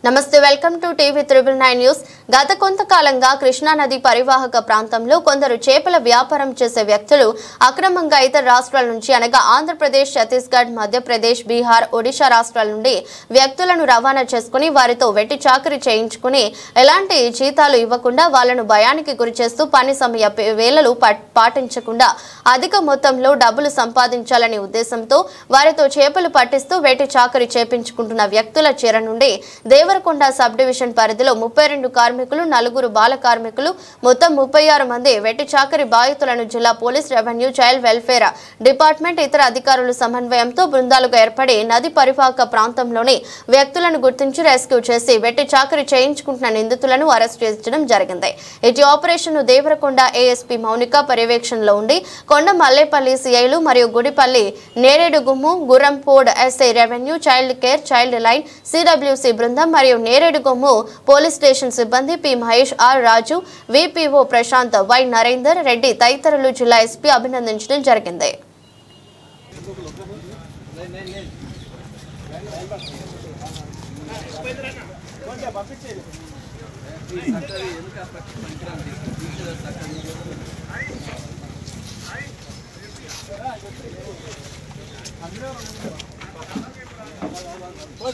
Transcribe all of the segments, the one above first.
నమస్తే welcome to TV 9 news. గత కొంతకాలంగా కృష్ణా నది పరివాహక ప్రాంతంలో కొందరు చేపల వ్యాపారం చేసే వ్యక్తులు అక్రమంగా ఇతర రాష్ట్రాల నుంచి అనగా ఆంధ్రప్రదేశ్, ఛత్తీస్గఢ్, మధ్యప్రదేశ్, బీహార్, ఒడిశా రాష్ట్రాల నుండి వ్యక్తులను రవాణా చేసుకుని వారితో వెట్టి చాకరీ చేయించుకుని ఎలాంటి జీతాలు ఇవ్వకుండా వాళ్లను భయానికి గురిచేస్తూ పని సమయ వేళలు పాటించకుండా అధిక మొత్తంలో డబ్బులు సంపాదించాలనే ఉద్దేశంతో వారితో చేపలు పట్టిస్తూ వెట్టి చాకరీ చేయించుకుంటున్న వ్యక్తుల చెర నుండి దేవరకొండ సబ్ డివిజన్ పరిధిలో 32 కార్మికులు, 4 బాల కార్మికులు, మొత్తం 36 మంది వెట్టి చాకరీ బాధితులను జిల్లా police, revenue, child welfare department ఇతర అధికారుల సమన్వయంతో బృందాలుగా ఏర్పడి నది పరివాహక ప్రాంతంలోని వ్యక్తులను గుర్తించి రెస్క్యూ చేసి వెట్టి చాకరీ చేయించుకుంటున్న నిందితులను అరెస్ట్ చేయడం జరిగింది. ఇటు ఆపరేషన్ దేవరకొండ ఏఎస్పీ మౌనిక పర్యవేక్షణలో ఉండి కొండ మల్లేపల్లి సిఐలు మరియు Gudipalli Neredugommu, Gurrampode SI, revenue, child care, child line, CWC బృందం మరియు నేరేడుగుమ్ము పోలీస్ స్టేషన్ సిబ్బంది P Mahesh, R Raju, VPO Prashanth, Y Narender Reddy తదితరులు జిల్లా ఎస్పీ అభినందించడం జరిగింది.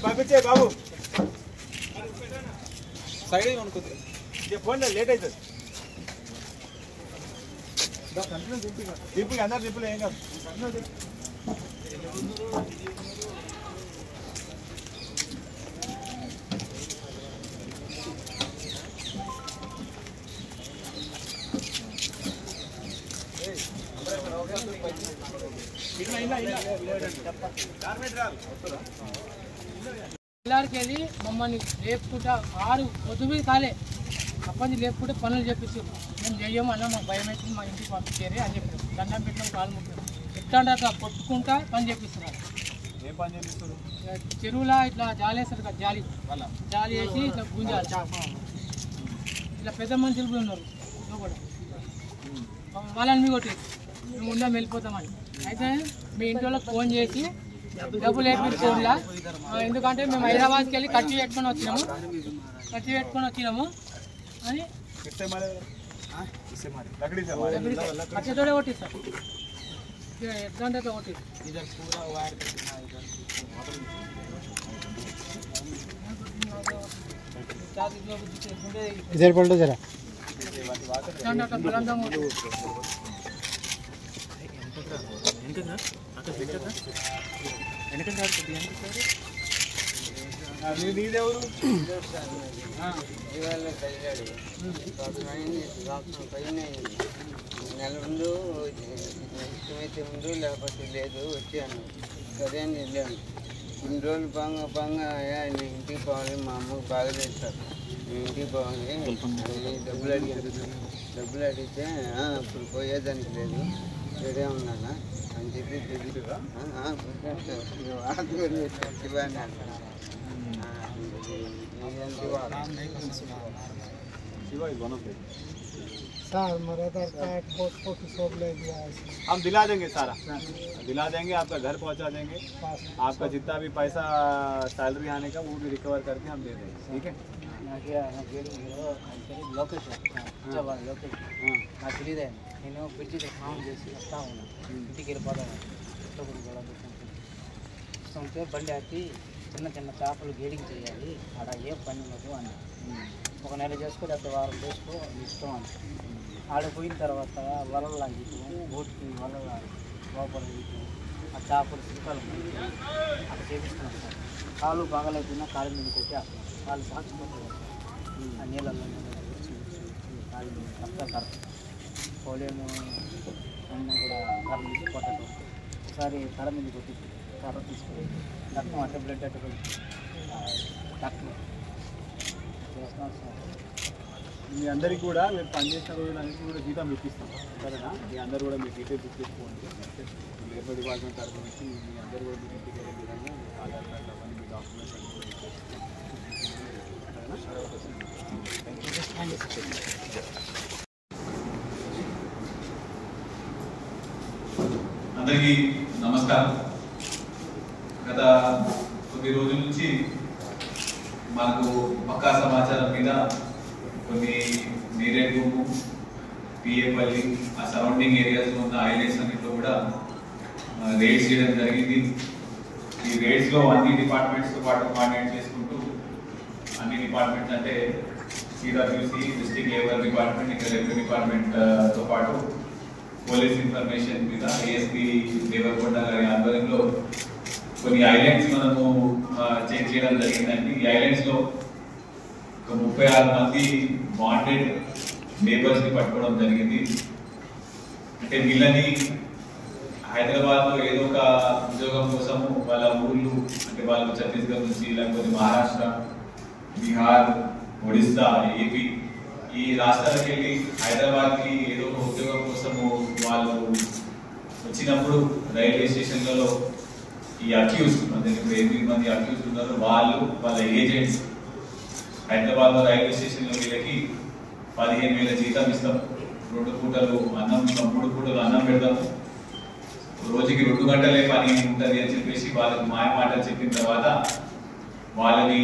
బాబు సైడ్ ఫోన్ లేట్ అవుతుంది. దింపులు అందరు దింపులు ఏం కాదు. పిల్లలకి మమ్మల్ని లేపుకుంటా 6 పొద్దుమీద కాలే అప్పటి లేపుకుంటే పనులు చెప్పిస్తారు. మేము చెయ్యము అన్న, మాకు భయం అయితే మా ఇంటికి పంపించారు అని చెప్పారు. దండం పెట్టడం, కాలు ముట్టారు, ఎట్లా అట్లా కొట్టుకుంటా పని చేపిస్తున్నారు. చెరువులా ఇట్లా జాలి వేస్తారు కదా, జాలి వేసి ఇట్లా గుంజాలి. ఇట్లా పెద్ద మనుషులు కూడా ఉన్నారు కూడా, వాళ్ళని మీ కొట్టి మేము ఉందా వెళ్ళిపోతామని. అయితే మీ ఇంటి వాళ్ళకి ఫోన్ చేసి డబ్బులు వేపించుకోండిలా, ఎందుకంటే మేము హైదరాబాద్కి వెళ్ళి కట్టి పెట్టుకొని వచ్చినాము అని కట్టతోడే కొట్టిస్తారు. ఎట్లా అంటే కొట్టి నీదెవరు నెల ముందు ఇష్టమైతే ముందు లేకపోతే లేదు వచ్చాను. సరే అని వెళ్ళాను. ఇన్ని రోజులు బాగా ఇంటికి పోవాలి, మా అమ్మకు బాగా చేస్తారు, మేము ఇంటికి పోవాలి డబ్బులు అడిగితే ఇప్పుడు పోయేదానికి లేదు, రెడీ ఉన్నానా అని చెప్పి శివాని అంటాను. सर मेरा आधार कार्ड फोटो सब ले दिया है। हम दिला देंगे, सारा दिला देंगे, आपका घर पहुंचा देंगे, आपका जितना भी पैसा सैलरी आने का वो भी रिकवर करके हम दे देंगे, ठीक है? నాకు తెలియదే, నేను బ్రిడ్జి స్నానం చేసి వస్తా ఉన్నా, ఇంటికి వెళ్ళిపోతాను. ఉంటే బండి ఆపి చిన్న చేపలు గేడింగ్ చేయాలి, ఆడ ఏ పని ఉండదు అని. ఒక నెల చేసుకో, లేకపోతే వారం చేసుకో, ఇష్టం అని. ఆడ పోయిన తర్వాత వలలు లాగేయటం, బోట్కి వలలు లోపల వేయటం, ఆ చేపలు శిల్పాలు అక్కడ చేపిస్తున్నాం సార్. కాలు బాగాలేకపోయినా కాలు మీద కొట్టేస్తున్నాం, కాలు సాక్షిపోతుంది ఆ నీళ్ళల్లో కాలు మీద కరెక్ట్గా పోలేము అన్నీ కూడా కర్ర తీసి కొట్టడం. ఒకసారి కర్ర మీద కొట్టి కర్ర తీసుకొని రక్తం అట్ట బ్లడ్ అట్ట డాక్టర్ చేస్తున్నాం సార్. మీ అందరికీ కూడా మీరు పనిచేసిన రోజులన్నింటినీ కూడా జీతం ఇప్పిస్తాం, సరేనా? మీ అందరూ కూడా మీ డీటెయిల్స్ ఇప్పించుకోండి. లేబర్ డిపార్ట్మెంట్ తరఫు నుంచి మీ అందరూ కూడా మీరు ఇంటికి వెళ్ళే విధంగా ఆధార్ కార్డు అవన్నీ మీ డాక్యుమెంట్స్ అన్నీ కూడా అందరికీ నమస్కారం. గత కొద్ది రోజుల నుంచి మాకు పక్కా సమాచారం మీద కొన్ని నేరేడుగుమ్ము, పిఏపల్లి ఆ సరౌండింగ్ ఏరియాస్లో ఉన్న ఐలైట్స్ అన్నింటిలో కూడా రైడ్స్ చేయడం జరిగింది. ఈ రైడ్స్లో అన్ని డిపార్ట్మెంట్స్తో పాటు కోఆర్డినేట్ చేసుకుంటూ అన్ని డిపార్ట్మెంట్స్ అంటే సిడబ్ల్యూసి, డిస్ట్రిక్ట్ లేబర్ డిపార్ట్మెంట్, ఇంకా రెవెన్యూ డిపార్ట్మెంట్తో పాటు పోలీస్ ఇన్ఫర్మేషన్ మీద ఏఎస్పీ దేవరకొండ గారి ఆధ్వర్యంలో కొన్ని ఐలాండ్స్ మనము చెక్ చేయడం జరిగిందండి. ఈ ఐలాండ్స్లో ఒక 36 మంది బాండెడ్ లేబర్స్ని పట్టుకోవడం జరిగింది. అంటే వీళ్ళని హైదరాబాద్లో ఏదో ఒక ఉద్యోగం కోసము వాళ్ళ ఊళ్ళు అంటే వాళ్ళు ఛత్తీస్గఢ్ నుంచి లేకపోతే మహారాష్ట్ర, బీహార్, ఒడిస్సా, ఏపీ ఈ రాష్ట్రాలకు వెళ్ళి హైదరాబాద్కి ఏదో ఒక ఉద్యోగం కోసము వాళ్ళు వచ్చినప్పుడు రైల్వే స్టేషన్లలో ఈ అక్యూజ్ అంటే ఇప్పుడు 8 మంది అక్యూజ్ ఉన్నారు. వాళ్ళు వాళ్ళ ఏజెంట్స్ హైదరాబాద్లో రైల్వే స్టేషన్లో వీళ్ళకి 15,000 జీతం ఇస్తాం, 2 పూటలు అన్నం, 3 పూటలు అన్నం పెడతాము, రోజుకి 2 గంటలే పని ఉంటుంది అని చెప్పేసి వాళ్ళకి మాయ మాటలు చెప్పిన తర్వాత వాళ్ళని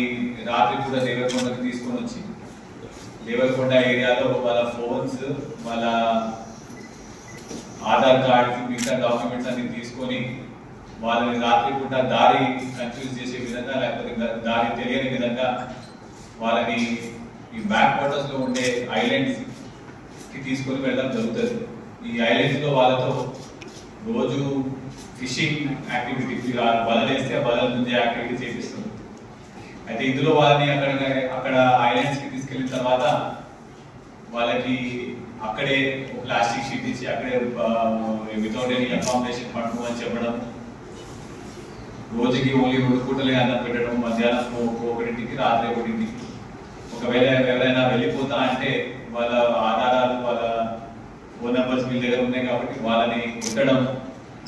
రాత్రి కూడా దేవరకొండకి తీసుకొని వచ్చి దేవరకొండ ఏరియాలో వాళ్ళ ఫోన్స్, వాళ్ళ ఆధార్ కార్డ్స్, మిగతా డాక్యుమెంట్స్ అన్ని తీసుకొని వాళ్ళని రాత్రి పూట దారి కన్ఫ్యూజ్ చేసే విధంగా లేకపోతే దారి తెలియని విధంగా వాళ్ళని ఈ బ్యాక్ వాటర్స్లో ఉండే ఐలాండ్స్కి తీసుకొని వెళ్ళడం జరుగుతుంది. ఈ ఐలాండ్స్లో వాళ్ళతో రోజు ఫిషింగ్ యాక్టివిటీ వలలేస్తే వలల ముందే యాక్టివిటీ చేపిస్తుంది. అయితే ఇందులో వాళ్ళని అక్కడ ఐలాండ్స్కి తీసుకెళ్ళిన తర్వాత వాళ్ళకి అక్కడే ప్లాస్టిక్ షీట్ ఇచ్చి అక్కడే వితౌట్ ఎనీ అకామిడేషన్ పట్టుకు అని చెప్పడం, రోజుకి ఓన్లీ 2 పూటలే అన్నం పెట్టడం, మధ్యాహ్నం 1ంటికి, రాత్రి 1ంటికి. ఒకవేళ ఎవరైనా వెళ్ళిపోతా అంటే వాళ్ళ ఆధారాలు, వాళ్ళ ఫోన్ నెంబర్స్ మీ దగ్గర ఉన్నాయి కాబట్టి వాళ్ళని కొట్టడం,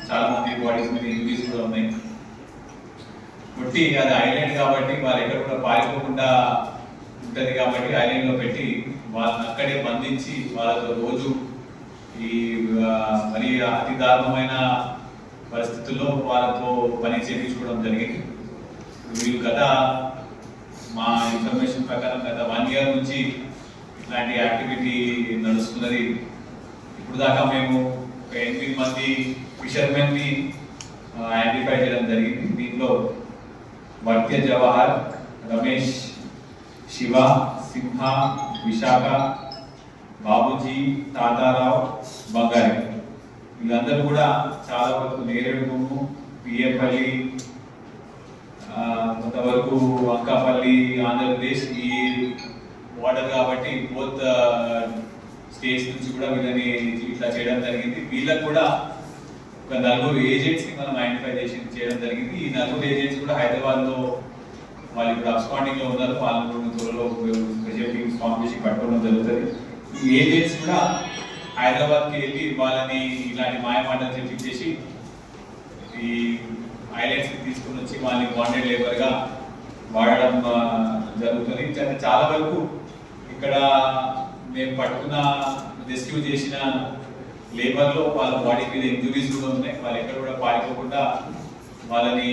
చాలా మంది బాడీస్ మీద ఇంజరీస్ కూడా ఉన్నాయి. కొట్టి అది ఐలాండ్ కాబట్టి వాళ్ళు ఎక్కడ కూడా పారిపోకుండా ఉంటుంది కాబట్టి ఐలాండ్లో పెట్టి వాళ్ళని అక్కడే బంధించి వాళ్ళతో రోజు ఈ మరి అతి దారుణమైన పరిస్థితుల్లో వాళ్ళతో పని చేయించుకోవడం జరిగింది. వీళ్ళు గత మా ఇన్ఫర్మేషన్ ప్రకారం గత 1 year నుంచి ఇట్లాంటి యాక్టివిటీ నడుస్తున్నది. ఇప్పుడు దాకా మేము ఒక 8 మంది ఫిషర్మెన్ని ఐడెంటిఫై చేయడం జరిగింది. దీంట్లో వర్త్య జవహర్, రమేష్, శివ, సింహ, విశాఖ, బాబుజీ, తాతారావు, బంగారి వీళ్ళందరూ కూడా చాలా వరకు నేరేడుగుమ్ము, పిఏపల్లి, కొంతవరకు అంకాపల్లి, ఆంధ్రప్రదేశ్ ఈ వాటర్ కాబట్టి బోత్ స్టేట్స్ నుంచి కూడా వీళ్ళని ఇట్లా చేయడం జరిగింది. వీళ్ళకి కూడా ఒక 4 ఏజెంట్స్ని మనం ఐడెంటిఫై చేయడం జరిగింది. ఈ 4 ఏజెంట్స్ కూడా హైదరాబాద్లో వాళ్ళు ఇప్పుడు అబ్స్కాండింగ్లో ఉన్నారు. వాళ్ళని త్వరలో స్పెషల్ టీమ్స్ ఫామ్ చేసి పట్టుకోవడం జరుగుతుంది. ఈ ఏజెంట్స్ కూడా హైదరాబాద్కి వెళ్ళి వాళ్ళని ఇలాంటి మాయమాటలు చెప్పించేసి ఈ ఐలాండ్స్కి తీసుకుని వచ్చి వాళ్ళని బాండెడ్ లేబర్గా వాడడం జరుగుతుంది. చాలా వరకు ఇక్కడ మేము పట్టుకున్న రెస్క్యూ చేసిన లేబర్లో వాళ్ళ బాడీ మీద ఇంజురీస్ కూడా ఉన్నాయి. వాళ్ళు ఎక్కడ కూడా పారిపోకుండా వాళ్ళని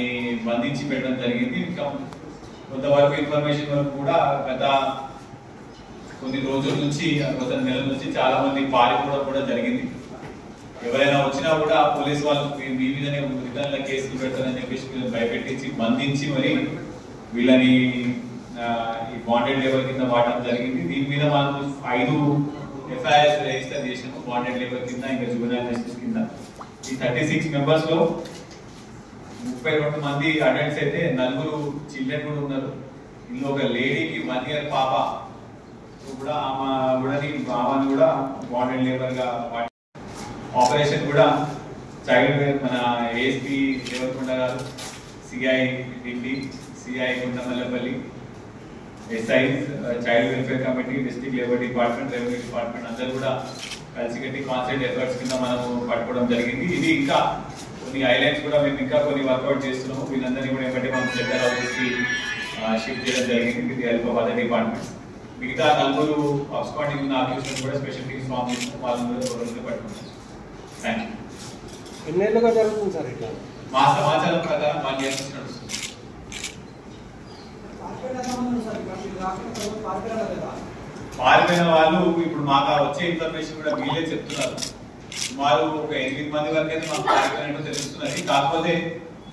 బంధించి పెట్టడం జరిగింది. ఇంకా కొంతవరకు ఇన్ఫర్మేషన్ వరకు కూడా గత కొన్ని రోజుల నుంచి, గత నెలల నుంచి చాలా మంది పారిపోవడం కూడా జరిగింది. ఎవరైనా వచ్చినా కూడా పోలీసు వాళ్ళు మీ మీదనే రిటర్న్ల కేసులు పెడతారని చెప్పేసి వీళ్ళని భయపెట్టించి బంధించి మరి వీళ్ళని ఈ బాండెడ్ లేబర్ కింద వాడడం జరిగింది. దీని మీద మనం 5 FIRs రిజిస్టర్ చేసాము బాండెడ్ లేబర్ కింద, ఇంకా జువెనైల్ జస్టిస్ కింద. ఈ 36 మెంబర్స్లో 32 మంది అడల్ట్స్ అయితే 4 చిల్డ్రన్ కూడా ఉన్నారు. ఇందులో ఒక లేడీకి 1 year పాప కూడా ఆమెను కూడా బాండెడ్ లేబర్గా ఆపరేషన్ కూడా చైల్డ్ మన ASP Devarakonda garu, CI Dindi, CI Guntamallapalli, SI, child welfare committee, district labour department, revenue department అందరూ కూడా కలిసికట్టి కాన్సెంట్ ఎఫర్ట్స్ కింద మనము పట్టుకోవడం జరిగింది. ఇది ఇంకా కొన్ని ఐలాండ్స్ కూడా మేము ఇంకా కొన్ని వర్కౌట్ చేస్తున్నాము. వీళ్ళందరినీ కూడా ఏమంటే మనం సెంటర్ ఆఫీస్కి షిఫ్ట్ చేయడం జరిగింది with help of other departments. మిగతా 4 అబ్స్కాండింగ్ ఉన్న ఆఫీసర్స్ కూడా స్పెషల్ టీమ్స్ ఫామ్ చేస్తున్నాం. వాళ్ళని కూడా త్వరలో పట్టుకుంటాం. Thank you. ఎన్నేళ్ళుగా జరుగుతుంది సార్ ఇట్లా? మా సమాచారం ప్రకారం 1 year నుంచి నడుస్తుంది. పారిపోయిన వాళ్ళు ఇప్పుడు మాకు వచ్చే ఇన్ఫర్మేషన్ కూడా వీళ్ళే చెప్తున్నారు. సుమారు ఒక 8 మంది వరకు అయితే మాకు పారిపోయినట్టు తెలుస్తున్నది. కాకపోతే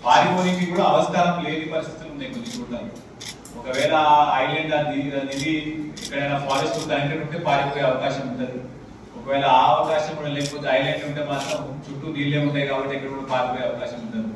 పారిపోనికి కూడా అవస్కారం లేని పరిస్థితులు ఉన్నాయి కొన్ని చూడడానికి. ఒకవేళ ఐలాండ్ నిధి ఎక్కడైనా ఫారెస్ట్ కనెక్టెడ్ ఉంటే పారిపోయే అవకాశం ఉంటుంది. ఒకవేళ ఆ అవకాశం కూడా లేకపోతే ఐలాండ్ ఉంటే మాత్రం చుట్టూ నీళ్ళే ఉంటాయి కాబట్టి ఎక్కడ కూడా పారిపోయే అవకాశం ఉంటుంది.